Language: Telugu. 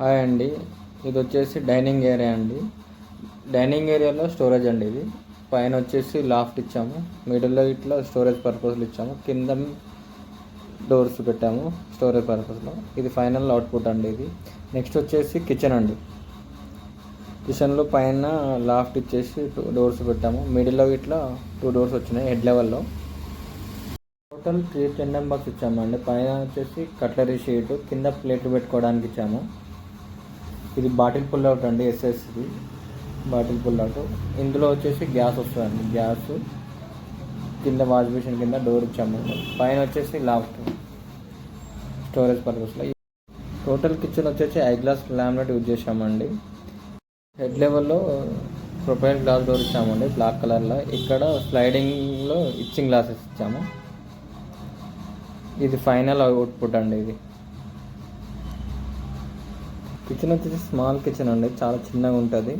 హాయ్ అండి. ఇది వచ్చేసి డైనింగ్ ఏరియా అండి. డైనింగ్ ఏరియాలో స్టోరేజ్ అండి. ఇది పైన వచ్చేసి లాఫ్ట్ ఇచ్చాము, మిడిల్లో ఇట్లా స్టోరేజ్ పర్పస్లు ఇచ్చాము, కింద డోర్స్ పెట్టాము స్టోరేజ్ పర్పస్లో. ఇది ఫైనల్ అవుట్పుట్ అండి. ఇది నెక్స్ట్ వచ్చేసి కిచెన్ అండి. కిచెన్లో పైన లాఫ్ట్ ఇచ్చేసి 2 డోర్స్ పెట్టాము, మిడిల్లో ఇట్లా 2 డోర్స్ వచ్చినాయి హెడ్ లెవెల్లో. టోటల్ 3 టెండర్ బాక్స్ ఇచ్చామండి. పైన వచ్చేసి కట్లరీ షీట్, కింద ప్లేట్లు పెట్టుకోవడానికి ఇచ్చాము. ఇది బాటిల్ పుల్ అవుట్ అండి, ఎస్ఎస్ది బాటిల్ పుల్ అవుట్. ఇందులో వచ్చేసి గ్యాస్ వస్తుందండి. గ్యాస్ కింద వాష్ బేసిన్ కింద డోర్ ఇచ్చాము. పైన వచ్చేసి లాఫ్ట్ స్టోరేజ్ పర్పస్లో. టోటల్ కిచెన్ వచ్చేసి ఐ గ్లాస్ లామినేట్ యూజ్ చేసామండి. హెడ్ లెవెల్లో ప్రొఫైల్ గ్లాస్ డోర్ ఇచ్చామండి బ్లాక్ కలర్లో. ఇక్కడ స్లైడింగ్లో ఇచ్చింగ్ గ్లాసెస్ ఇచ్చాము. ఇది ఫైనల్ అవుట్పుట్ అండి. ఇది కిచెన్ వచ్చేసి స్మాల్ కిచెన్ అండి, చాలా చిన్నగా ఉంటుంది.